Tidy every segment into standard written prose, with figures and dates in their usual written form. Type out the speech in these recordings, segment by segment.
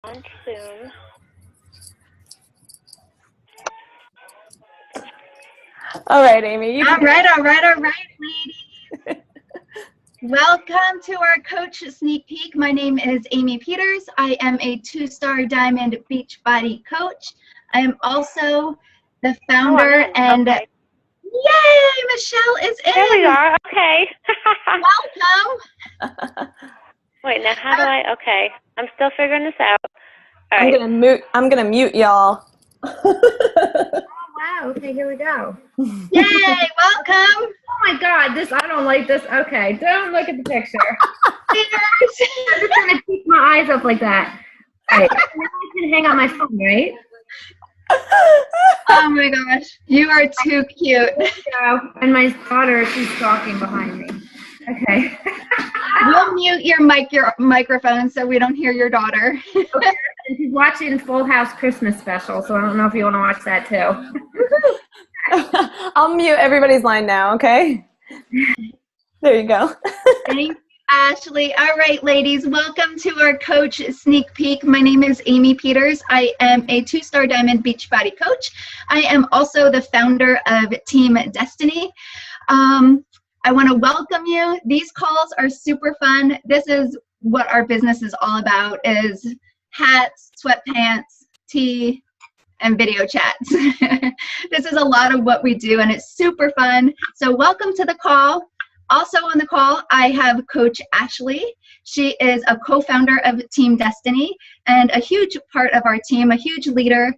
On soon. All right, Amy. All right, ladies. Welcome to our Coach Sneak Peek. My name is Amy Peters. I am a 2-star Diamond Beachbody coach. I am also the founder and okay. Yay, Michelle is in. There we are. Okay. Welcome. Wait, now how do I? Okay, I'm still figuring this out. All I'm right. gonna mute y'all. Wow, okay, here we go. Yay, welcome. Oh my God, I don't like this. Okay, don't look at the picture. I'm just gonna keep my eyes up like that. All right, now I can hang out my phone, right? Oh my gosh, you are too cute. And my daughter, she's stalking behind me. Okay. We'll mute your microphone so we don't hear your daughter. Okay. And she's watching Full House Christmas special, so I don't know if you want to watch that too. I'll mute everybody's line now, okay? There you go. Thank you, Ashley. All right, ladies, welcome to our Coach Sneak Peek. My name is Amy Peters. I am a 2-star Diamond Beachbody coach. I am also the founder of Team Destiny. I want to welcome you. These calls are super fun. This is what our business is all about, is hats, sweatpants, tea, and video chats. This is a lot of what we do, and it's super fun. So welcome to the call. Also on the call, I have Coach Ashley. She is a co-founder of Team Destiny and a huge part of our team, a huge leader.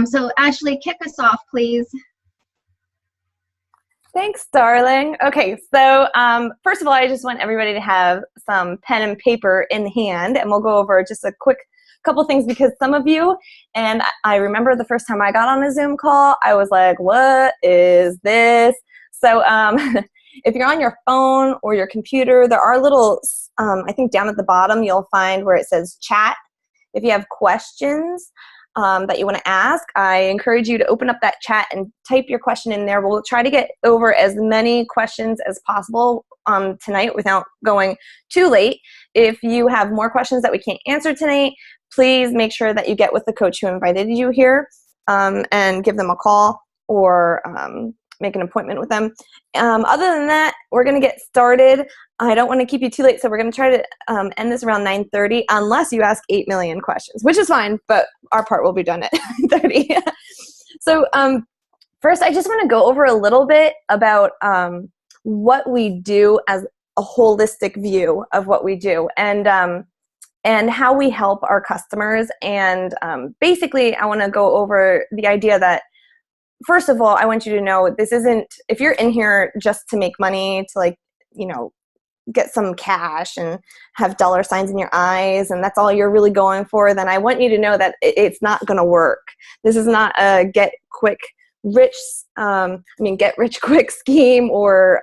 So Ashley, kick us off, please. Thanks, darling. Okay, so first of all, I just want everybody to have some pen and paper in hand, and we'll go over just a quick couple things, because some of you, and I remember the first time I got on a Zoom call, I was like, what is this? So if you're on your phone or your computer, there are little, I think down at the bottom, you'll find where it says chat. If you have questions that you want to ask, I encourage you to open up that chat and type your question in there. We'll try to get over as many questions as possible tonight without going too late. If you have more questions that we can't answer tonight, please make sure that you get with the coach who invited you here and give them a call or make an appointment with them. Other than that, we're going to get started. I don't want to keep you too late, so we're going to try to end this around 9:30, unless you ask 8 million questions, which is fine, but our part will be done at 9:30. So first, I just want to go over a little bit about what we do as a holistic view of what we do, and how we help our customers. And basically, I want to go over the idea that, first of all, I want you to know this isn't, if you're in here just to make money, to like, you know, get some cash and have dollar signs in your eyes, and that's all you're really going for, then I want you to know that it's not going to work. This is not a get rich quick scheme or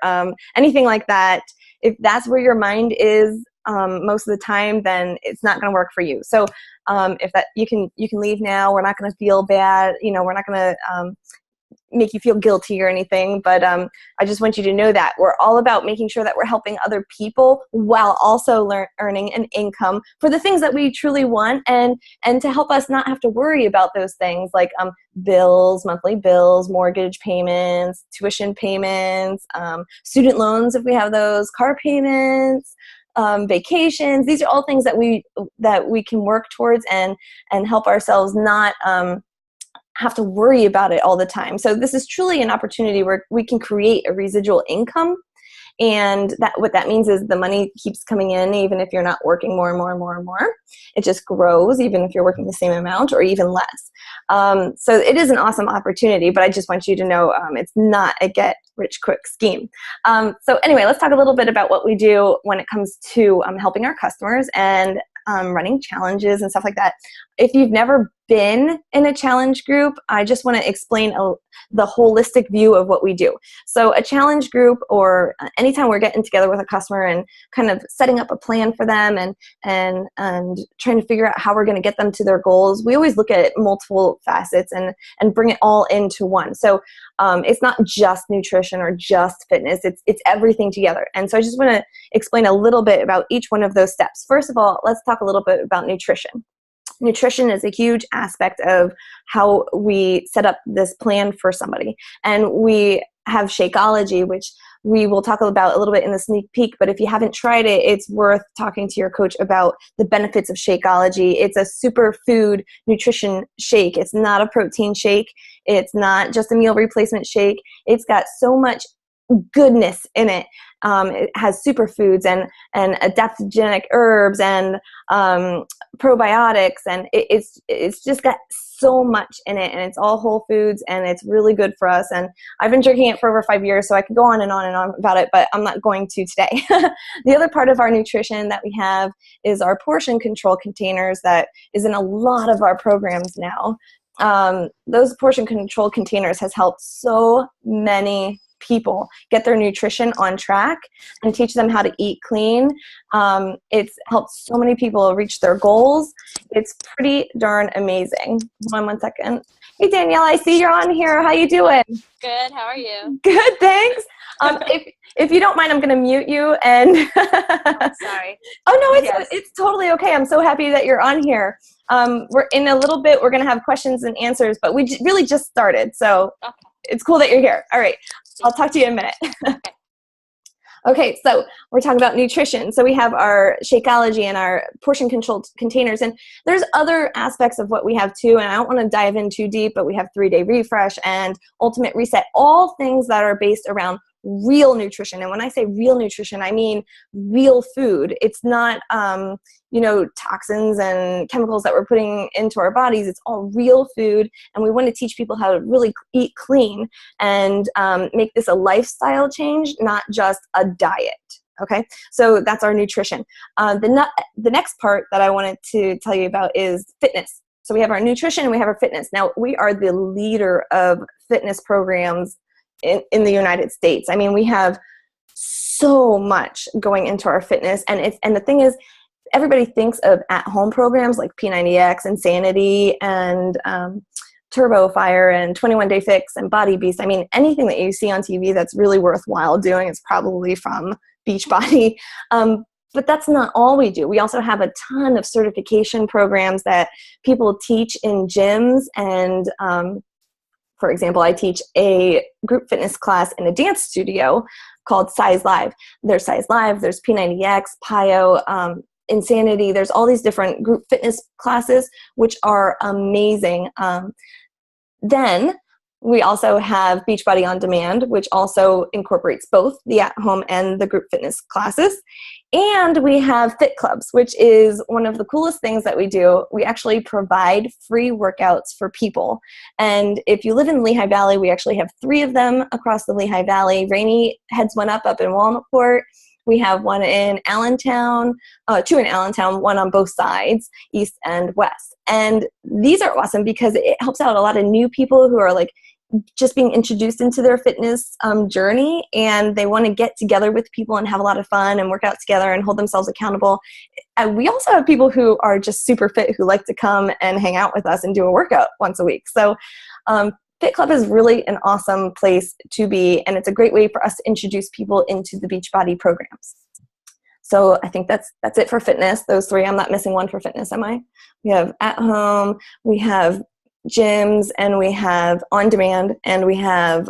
anything like that. If that's where your mind is most of the time, then it's not going to work for you. So if that, you can leave now. We're not going to feel bad. You know, we're not going to make you feel guilty or anything, but I just want you to know that we're all about making sure that we're helping other people while also earning an income for the things that we truly want, and to help us not have to worry about those things like bills, monthly bills, mortgage payments, tuition payments, student loans if we have those, car payments, vacations. These are all things that we can work towards and help ourselves not have to worry about it all the time. So this is truly an opportunity where we can create a residual income, and that what that means is the money keeps coming in even if you're not working more and more and more and more. It just grows even if you're working the same amount or even less. So it is an awesome opportunity, but I just want you to know it's not a get rich quick scheme. So anyway, let's talk a little bit about what we do when it comes to helping our customers and running challenges and stuff like that. If you've never been in a challenge group, I just want to explain the holistic view of what we do. So a challenge group, or anytime we're getting together with a customer and kind of setting up a plan for them and trying to figure out how we're going to get them to their goals, we always look at multiple facets and bring it all into one. So it's not just nutrition or just fitness, it's everything together. And so I just want to explain a little bit about each one of those steps. First of all, let's talk a little bit about nutrition. nutrition is a huge aspect of how we set up this plan for somebody. And we have Shakeology, which we will talk about a little bit in the sneak peek, but if you haven't tried it, it's worth talking to your coach about the benefits of Shakeology. It's a superfood nutrition shake. It's not a protein shake. It's not just a meal replacement shake. It's got so much goodness in it. It has superfoods and adaptogenic herbs and probiotics, and it's just got so much in it, and it's all whole foods, and it's really good for us. And I've been drinking it for over 5 years, so I could go on and on and on about it, but I'm not going to today. The other part of our nutrition that we have is our portion control containers that is in a lot of our programs now. Those portion control containers has helped so many people get their nutrition on track and teach them how to eat clean. It's helped so many people reach their goals. It's pretty darn amazing. Hold on one second. Hey Danielle, I see you're on here. How you doing? Good. How are you? Good, thanks. If you don't mind, I'm going to mute you. And Sorry. Oh no, it's totally okay. I'm so happy that you're on here. We're in a little bit. We're going to have questions and answers, but we really just started, so Okay. It's cool that you're here. All right, I'll talk to you in a minute. Okay. Okay, so we're talking about nutrition. So we have our Shakeology and our portion controlled containers, and there's other aspects of what we have too, and I don't want to dive in too deep, but we have 3-day refresh and ultimate reset, all things that are based around real nutrition. And when I say real nutrition, I mean real food. It's not, toxins and chemicals that we're putting into our bodies. It's all real food. And we want to teach people how to really eat clean and make this a lifestyle change, not just a diet. Okay, so that's our nutrition. The next part that I wanted to tell you about is fitness. So we have our nutrition and we have our fitness. Now, we are the leader of fitness programs in the United States. I mean, we have so much going into our fitness, and the thing is, everybody thinks of at-home programs like P90X, Insanity, and Turbo Fire, and 21 Day Fix, and Body Beast. I mean, anything that you see on TV that's really worthwhile doing is probably from Beachbody. But that's not all we do. We also have a ton of certification programs that people teach in gyms, and for example, I teach a group fitness class in a dance studio called Size Live. There's Size Live, there's P90X, PiYo, Insanity. There's all these different group fitness classes, which are amazing. Then we also have Beachbody On Demand, which also incorporates both the at-home and the group fitness classes. And we have Fit Clubs, which is one of the coolest things that we do. We actually provide free workouts for people. And if you live in Lehigh Valley, we actually have 3 of them across the Lehigh Valley. Rainey heads one up in Walnutport. We have one in Allentown, 2 in Allentown, one on both sides, east and west. And these are awesome because it helps out a lot of new people who are like just being introduced into their fitness journey, and they want to get together with people and have a lot of fun and work out together and hold themselves accountable. And we also have people who are just super fit who like to come and hang out with us and do a workout once a week. So Fit Club is really an awesome place to be, and it's a great way for us to introduce people into the Beachbody programs. So I think that's it for fitness. Those 3. I'm not missing one for fitness, am I? We have at home, we have gyms, and we have on demand, and we have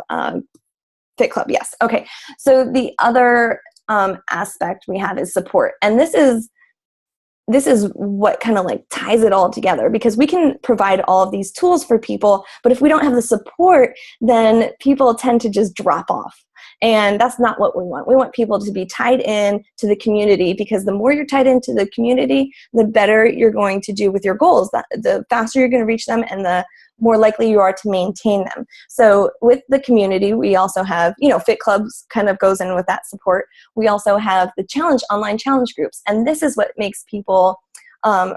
Fit Club. Yes. Okay. So the other aspect we have is support, and this is what kind of like ties it all together, because we can provide all of these tools for people, but if we don't have the support, then people tend to just drop off. And that's not what we want. We want people to be tied in to the community, because the more you're tied into the community, the better you're going to do with your goals. The faster you're going to reach them, and the more likely you are to maintain them. So with the community, we also have, Fit Clubs kind of goes in with that support. We also have the online challenge groups. And this is what makes people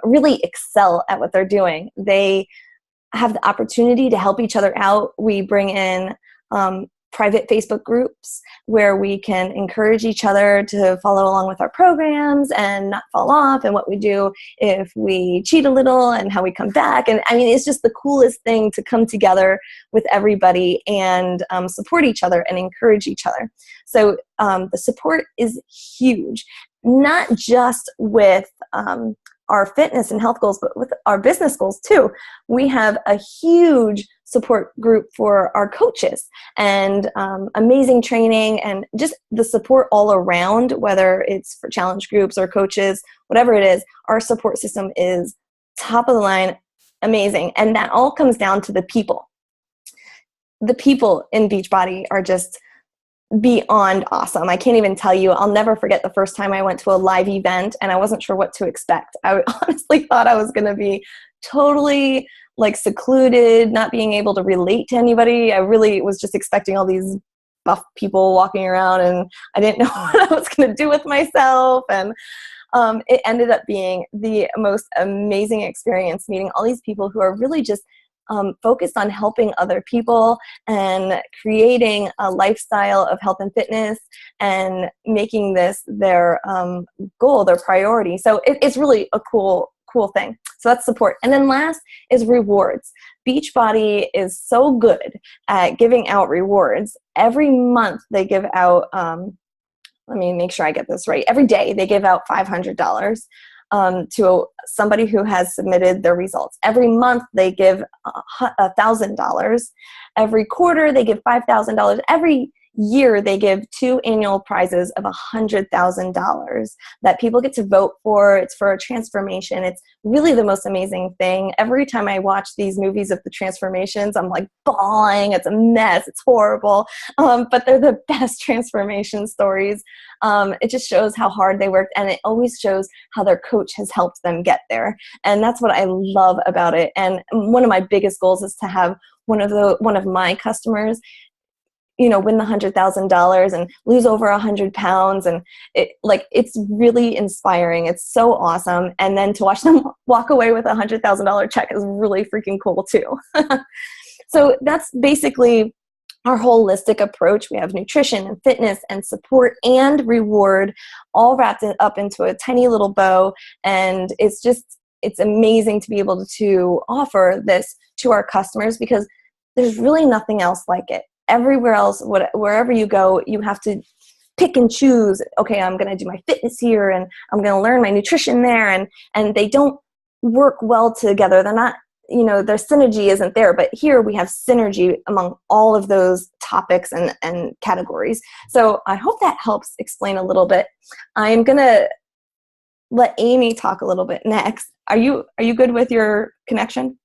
really excel at what they're doing. They have the opportunity to help each other out. We bring in private Facebook groups where we can encourage each other to follow along with our programs and not fall off, and what we do if we cheat a little and how we come back. And I mean, it's just the coolest thing to come together with everybody and support each other and encourage each other. So the support is huge, not just with our fitness and health goals, but with our business goals too. We have a huge support group for our coaches, and amazing training and just the support all around, whether it's for challenge groups or coaches, whatever it is, our support system is top of the line, amazing. And that all comes down to the people. The people in Beachbody are just beyond awesome. I can't even tell you. I'll never forget the first time I went to a live event and I wasn't sure what to expect. I honestly thought I was going to be totally like secluded, not being able to relate to anybody. I really was just expecting all these buff people walking around, and I didn't know what I was going to do with myself. And it ended up being the most amazing experience, meeting all these people who are really just focused on helping other people and creating a lifestyle of health and fitness and making this their goal, their priority. So it's really a cool thing. So that's support. And then last is rewards. Beachbody is so good at giving out rewards. Every month they give out, let me make sure I get this right. Every day they give out $500 to somebody who has submitted their results. Every month they give $1,000. Every quarter they give $5,000. Every year they give 2 annual prizes of $100,000 that people get to vote for. It's for a transformation. It's really the most amazing thing. Every time I watch these movies of the transformations, I'm like bawling. It's a mess. It's horrible. But they're the best transformation stories. It just shows how hard they worked, and it always shows how their coach has helped them get there. And that's what I love about it. And one of my biggest goals is to have one of my customers, win the $100,000 and lose over 100 pounds. And it's really inspiring. It's so awesome. And then to watch them walk away with a $100,000 check is really freaking cool too. So that's basically our holistic approach. We have nutrition and fitness and support and reward all wrapped up into a tiny little bow. And it's amazing to be able to offer this to our customers because there's really nothing else like it. Everywhere else, wherever you go, you have to pick and choose. Okay, I'm going to do my fitness here, and I'm going to learn my nutrition there, and they don't work well together. They're not, their synergy isn't there. But here we have synergy among all of those topics and categories. So I hope that helps explain a little bit. I'm going to let Amy talk a little bit next. Are you good with your connection?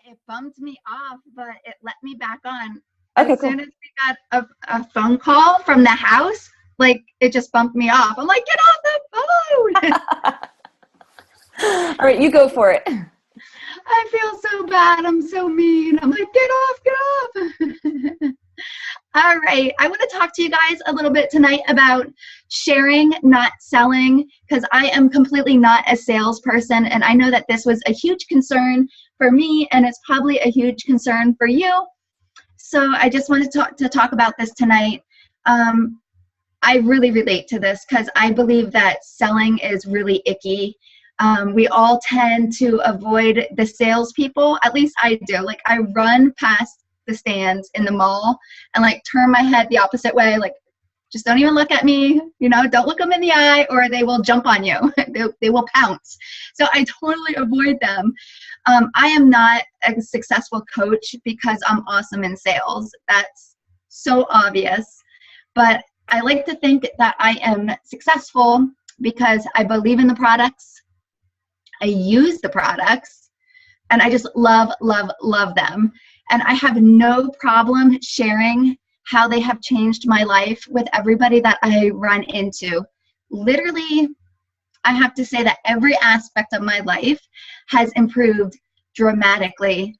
It bumped me off, but it let me back on. Okay, as cool. soon as we got a phone call from the house, it just bumped me off. I'm like, get off the phone. All right, you go for it. I feel so bad. I'm so mean. I'm like, get off. All right. I want to talk to you guys a little bit tonight about sharing, not selling, because I am completely not a salesperson. And I know that this was a huge concern for me, and it's probably a huge concern for you. So I just wanted to talk about this tonight. I really relate to this because I believe that selling is really icky. We all tend to avoid the salespeople. At least I do. I run past the stands in the mall and turn my head the opposite way. Just don't even look at me, don't look them in the eye or they will jump on you. They will pounce. So I totally avoid them. I am not a successful coach because I'm awesome in sales. That's so obvious. But I like to think that I am successful because I believe in the products. I use the products and I just love, love, love them. And I have no problem sharing how they have changed my life with everybody that I run into. Literally, I have to say that every aspect of my life has improved dramatically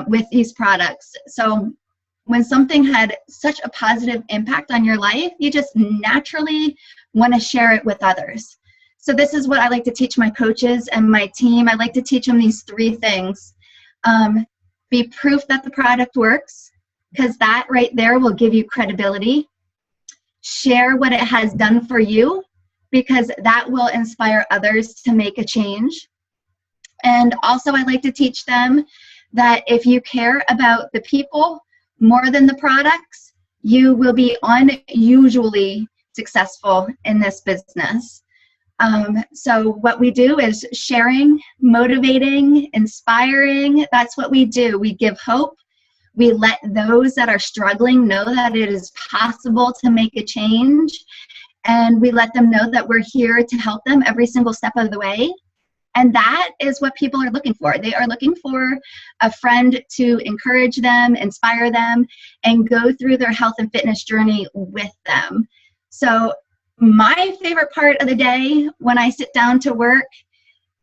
with these products. So when something had such a positive impact on your life, you just naturally want to share it with others. So this is what I like to teach my coaches and my team. I like to teach them these 3 things. Be proof that the product works, because that right there will give you credibility. Share what it has done for you, because that will inspire others to make a change. And also I like to teach them that if you care about the people more than the products, you will be unusually successful in this business. So what we do is sharing, motivating, inspiring. That's what we do. We give hope. We let those that are struggling know that it is possible to make a change. And we let them know that we're here to help them every single step of the way. And that is what people are looking for. They are looking for a friend to encourage them, inspire them, and go through their health and fitness journey with them. So my favorite part of the day when I sit down to work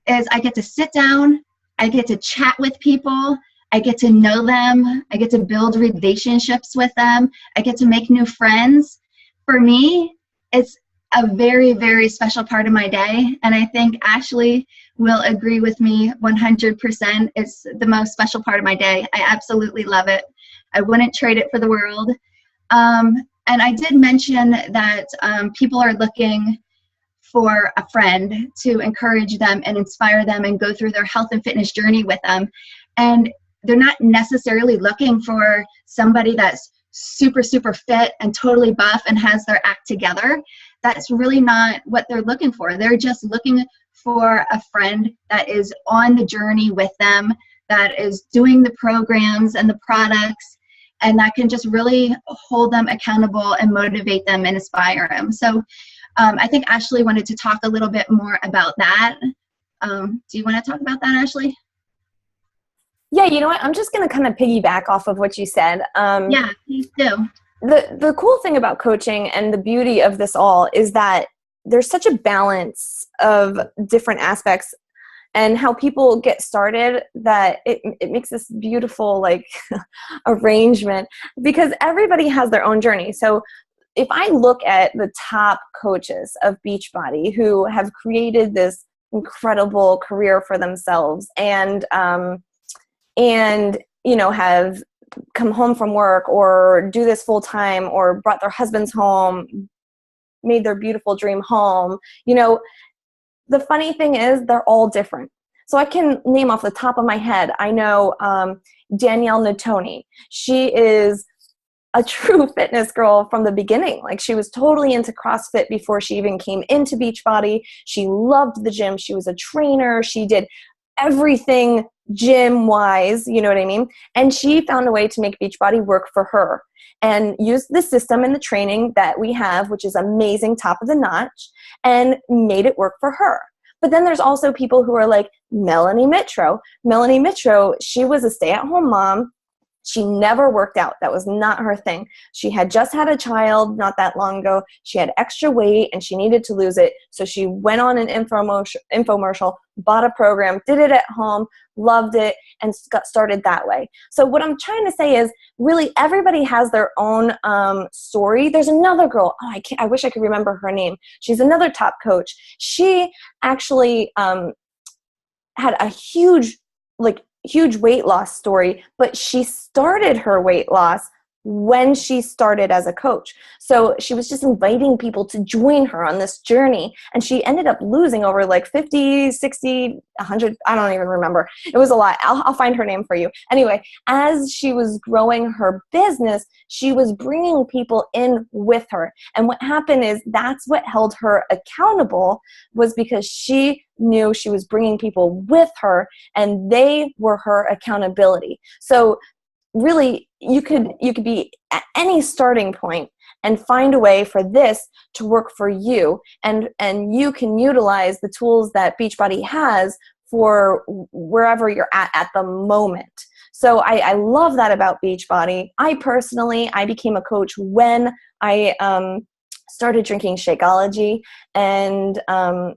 is I get to sit down, I get to chat with people, I get to know them, I get to build relationships with them, I get to make new friends. For me, it's a very, very special part of my day, and I think Ashley will agree with me 100%. It's the most special part of my day. I absolutely love it. I wouldn't trade it for the world. And I did mention that people are looking for a friend to encourage them and inspire them and go through their health and fitness journey with them. And they're not necessarily looking for somebody that's super, super fit and totally buff and has their act together. That's really not what they're looking for. They're just looking for a friend that is on the journey with them, that is doing the programs and the products, and that can just really hold them accountable and motivate them and inspire them. So I think Ashley wanted to talk a little bit more about that. Do you want to talk about that, Ashley? Yeah, you know what? I'm just going to kind of piggyback off of what you said. Yeah, please do. The cool thing about coaching and the beauty of this all is that there's such a balance of different aspects and how people get started that it makes this beautiful like arrangement because everybody has their own journey. So if I look at the top coaches of Beachbody who have created this incredible career for themselves and you know, have come home from work or do this full time or brought their husbands home, made their beautiful dream home, you know, the funny thing is they're all different. So I can name off the top of my head. I know Danielle Natoni. She is a true fitness girl from the beginning. Like she was totally into CrossFit before she even came into Beachbody. She loved the gym. She was a trainer. She did everything gym wise, you know what I mean? And she found a way to make Beachbody work for her and used the system and the training that we have, which is amazing, top of the notch, and made it work for her. But then there's also people who are like Melanie Mitro. Melanie Mitro, she was a stay-at-home mom. She never worked out. That was not her thing. She had just had a child not that long ago. She had extra weight and she needed to lose it. So she went on an infomercial, bought a program, did it at home, loved it, and got started that way. So what I'm trying to say is really everybody has their own story. There's another girl. Oh, I wish I could remember her name. She's another top coach. She actually had a huge weight loss story, but she started her weight loss when she started as a coach. So she was just inviting people to join her on this journey. And she ended up losing over like 50, 60, 100, I don't even remember. It was a lot. I'll find her name for you. Anyway, as she was growing her business, she was bringing people in with her. And what happened is that's what held her accountable was because she knew she was bringing people with her and they were her accountability. So really, you could be at any starting point and find a way for this to work for you, and you can utilize the tools that Beachbody has for wherever you're at the moment. So I love that about Beachbody. I became a coach when I started drinking Shakeology and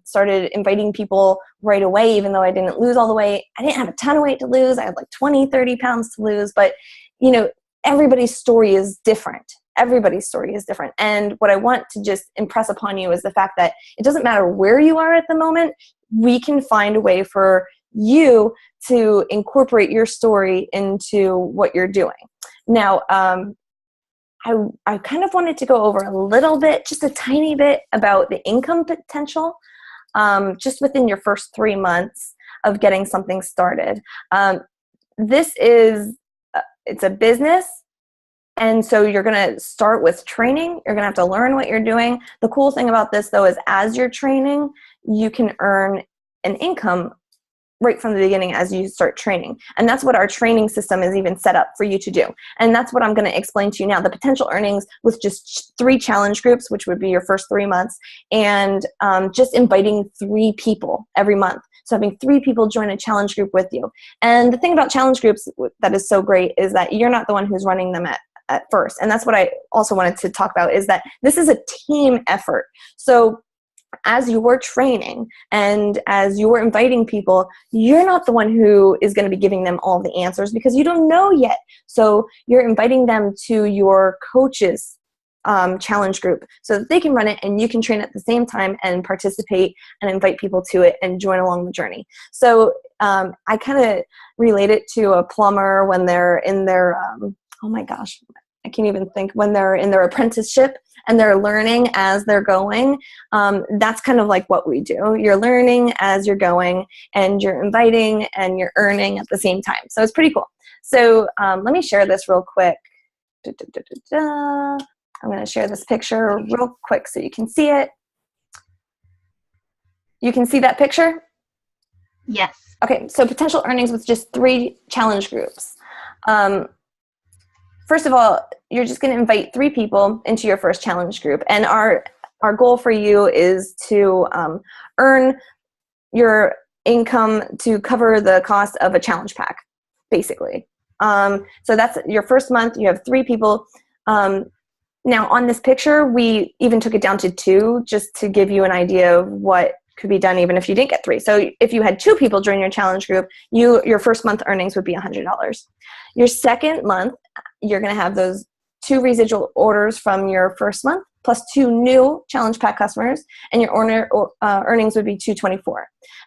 started inviting people right away, even though I didn't lose all the weight. I didn't have a ton of weight to lose. I had like 20, 30 pounds to lose. But, you know, everybody's story is different. Everybody's story is different. And what I want to just impress upon you is the fact that it doesn't matter where you are at the moment. We can find a way for you to incorporate your story into what you're doing. Now, I kind of wanted to go over a little bit, just a tiny bit about the income potential just within your first 3 months of getting something started. This is, it's a business, And so you're going to start with training. You're going to have to learn what you're doing. The cool thing about this, though, is as you're training, you can earn an income right from the beginning as you start training. And that's what our training system is even set up for you to do. And that's what I'm going to explain to you now. The potential earnings with just 3 challenge groups, which would be your first 3 months, and just inviting 3 people every month. So having 3 people join a challenge group with you. And the thing about challenge groups that is so great is that you're not the one who's running them at first. And that's what I also wanted to talk about, is that this is a team effort. So as you're training and as you're inviting people, you're not the one who is going to be giving them all the answers because you don't know yet. So you're inviting them to your coach's challenge group so that they can run it and you can train at the same time and participate and invite people to it and join along the journey. So I kind of relate it to a plumber when they're in their, oh my gosh, I can't even think, when they're in their apprenticeship and they're learning as they're going. That's kind of like what we do. You're learning as you're going and you're inviting and you're earning at the same time. So it's pretty cool. So let me share this real quick. I'm going to share this picture real quick so you can see it. You can see that picture? Yes. Okay, so potential earnings with just 3 challenge groups. First of all, you're just going to invite 3 people into your first challenge group. And our goal for you is to earn your income to cover the cost of a challenge pack, basically. So that's your first month. You have 3 people. Now, on this picture, we even took it down to 2 just to give you an idea of what could be done even if you didn't get 3. So if you had 2 people join your challenge group, your first month earnings would be $100. Your second month, you're going to have those 2 residual orders from your first month plus 2 new challenge pack customers, and your earnings would be $224.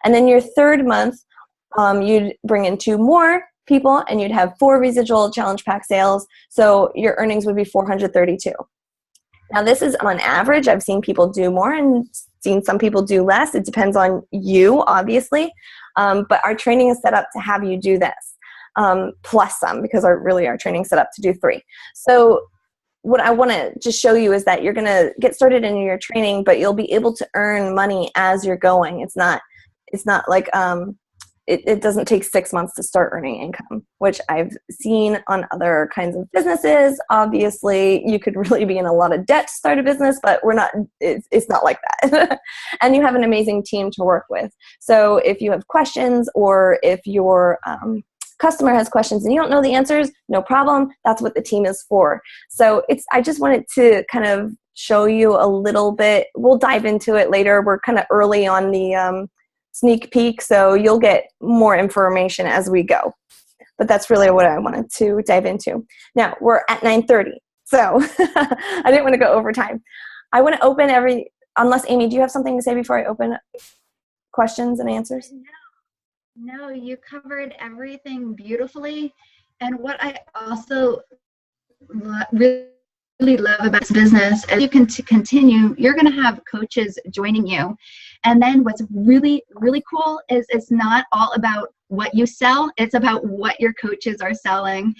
And then your third month, you'd bring in 2 more people and you'd have 4 residual challenge pack sales. So your earnings would be $432. Now this is on average. I've seen people do more and seen some people do less. It depends on you, obviously. But our training is set up to have you do this. Plus some, because our training set up to do 3. So what I want to just show you is that you're going to get started in your training, but you'll be able to earn money as you're going. It's not like it doesn't take 6 months to start earning income, which I've seen on other kinds of businesses. Obviously, you could really be in a lot of debt to start a business, but it's not like that. And you have an amazing team to work with. So if you have questions or if your customer has questions and you don't know the answers, no problem. That's what the team is for. So I just wanted to kind of show you a little bit. We'll dive into it later. We're kind of early on the sneak peek, so you'll get more information as we go. But that's really what I wanted to dive into. Now, we're at 9:30, so I didn't want to go over time. I want to open unless, Amy, do you have something to say before I open questions and answers? No, you covered everything beautifully. And what I also really love about this business, as you can continue, you're going to have coaches joining you. And then what's really, really cool is it's not all about what you sell. It's about what your coaches are selling.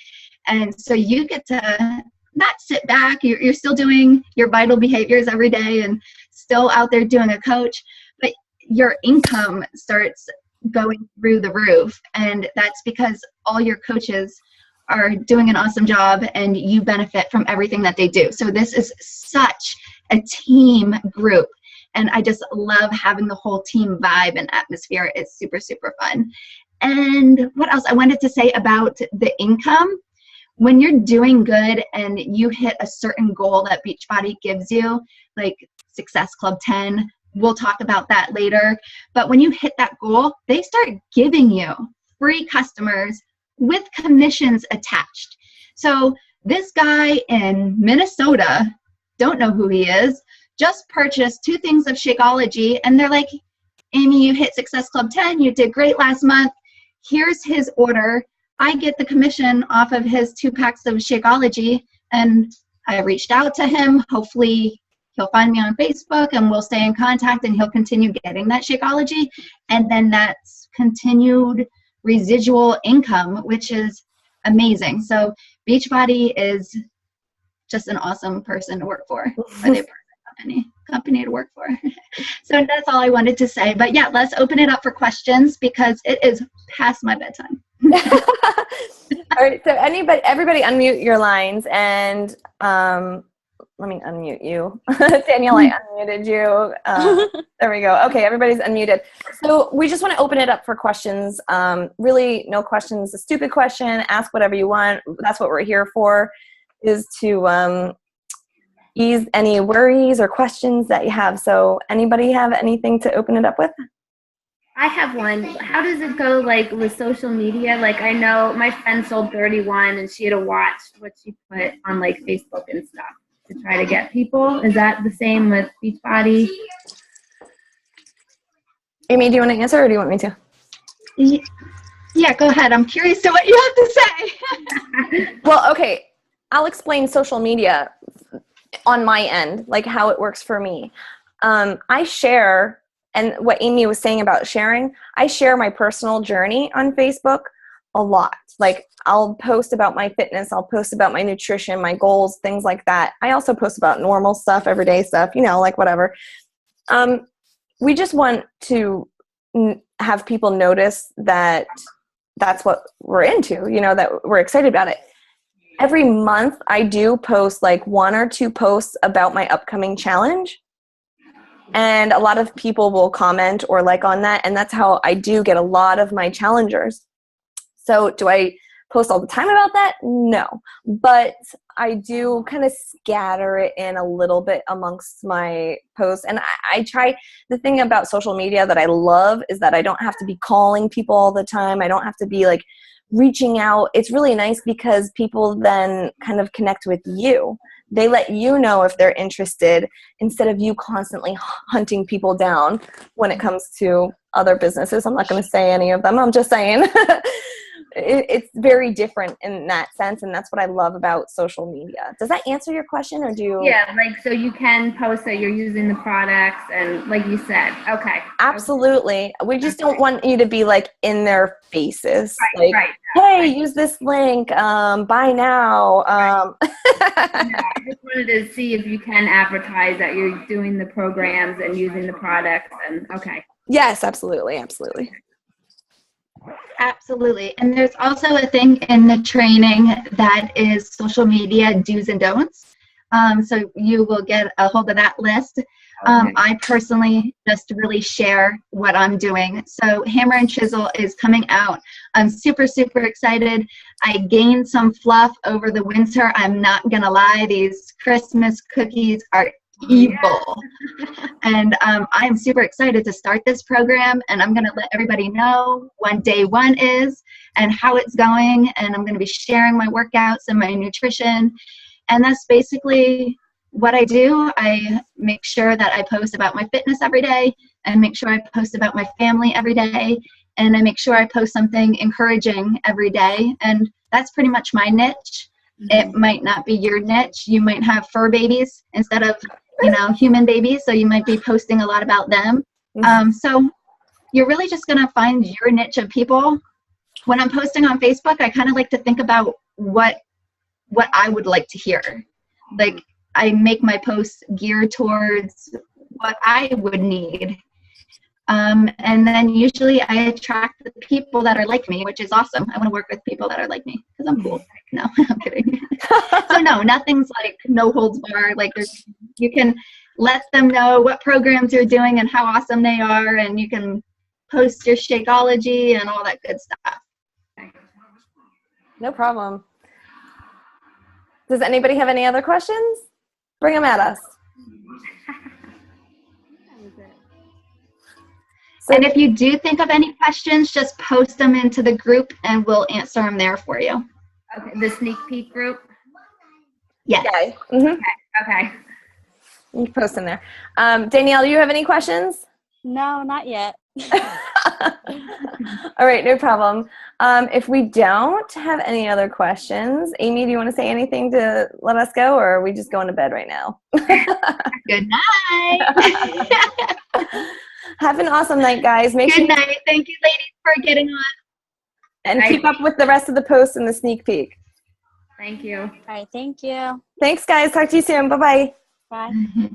And so you get to not sit back. You're still doing your vital behaviors every day and still out there doing a coach, but your income starts going through the roof. And that's because all your coaches are doing an awesome job and you benefit from everything that they do. So this is such a team group. And I just love having the whole team vibe and atmosphere. It's super, super fun. And what else I wanted to say about the income? When you're doing good and you hit a certain goal that Beachbody gives you, like Success Club 10, we'll talk about that later. But when you hit that goal, they start giving you free customers with commissions attached. So this guy in Minnesota, don't know who he is, just purchased 2 things of Shakeology, and they're like, Amy, you hit Success Club 10, you did great last month. Here's his order. I get the commission off of his 2 packs of Shakeology, and I reached out to him. Hopefully he'll find me on Facebook and we'll stay in contact and he'll continue getting that Shakeology. And then that's continued residual income, which is amazing. So Beachbody is just an awesome person to work for, or they any company to work for. So that's all I wanted to say. But yeah, let's open it up for questions because it is past my bedtime. All right, so everybody unmute your lines, and let me unmute you. Danielle, I unmuted you. There we go. Okay, everybody's unmuted. So we just want to open it up for questions. Really, no questions. A stupid question, ask whatever you want. That's what we're here for, is to ease any worries or questions that you have. So anybody have anything to open it up with? I have one. How does it go, like, with social media? Like, I know my friend sold 31 and she had to watch what she put on, like, Facebook and stuff to try to get people. Is that the same with Beachbody? Amy, do you want to answer or do you want me to? Yeah, go ahead. I'm curious to what you have to say. Well, okay. I'll explain social media on my end, like how it works for me. I share, and what Amy was saying about sharing, I share my personal journey on Facebook a lot. Like, I'll post about my fitness, I'll post about my nutrition, my goals, things like that. I also post about normal stuff, everyday stuff, like whatever. We just want to have people notice that that's what we're into, that we're excited about it. Every month I do post like 1 or 2 posts about my upcoming challenge. And a lot of people will comment or like on that. And that's how I do get a lot of my challengers. So do I post all the time about that? No. But I do kind of scatter it in a little bit amongst my posts. And I try, the thing about social media that I love is that I don't have to be calling people all the time. I don't have to be like reaching out. It's really nice because people then kind of connect with you. They let you know if they're interested instead of you constantly hunting people down when it comes to other businesses. I'm not going to say any of them. I'm just saying it's very different in that sense, and that's what I love about social media. Does that answer your question, or do you? Yeah, like, so you can post that you're using the products and like you said. Okay. Absolutely. We just don't want you to be like in their faces. Right, like, right. Hey, use this link. Buy now. I just wanted to see if you can advertise that you're doing the programs and using the products. And okay. Yes, absolutely. Absolutely. Absolutely. And there's also a thing in the training that is social media do's and don'ts. So you will get a hold of that list. Okay. I personally just really share what I'm doing. So Hammer and Chisel is coming out. I'm super, super excited. I gained some fluff over the winter. I'm not going to lie. These Christmas cookies are evil. And I'm super excited to start this program, and I'm going to let everybody know when day 1 is and how it's going, and I'm going to be sharing my workouts and my nutrition. And that's basically what I do. I make sure that I post about my fitness every day, and make sure I post about my family every day, and I make sure I post something encouraging every day. And that's pretty much my niche. It might not be your niche. You might have fur babies instead of human babies, so you might be posting a lot about them. So you're really just going to find your niche of people. When I'm posting on Facebook, I kind of like to think about what I would like to hear. Like, I make my posts geared towards what I would need. And then usually I attract the people that are like me, which is awesome. I want to work with people that are like me because I'm cool. No, I'm kidding. So no, nothing's like no holds bar. Like, you can let them know what programs you're doing and how awesome they are, and you can post your Shakeology and all that good stuff. No problem. Does anybody have any other questions? Bring them at us. So, and if you do think of any questions, just post them into the group and we'll answer them there for you. Okay, the sneak peek group? Yes. yeah. Mm-hmm. Okay. You can post in there. Danielle, do you have any questions? No, not yet. All right, no problem. If we don't have any other questions, Amy, do you want to say anything to let us go, or are we just going to bed right now? Good night. Have an awesome night, guys. Good night. Thank you, ladies, for getting on. And keep up with the rest of the posts and the sneak peek. Thank you. All right. Thank you. Thanks, guys. Talk to you soon. Bye-bye. Bye.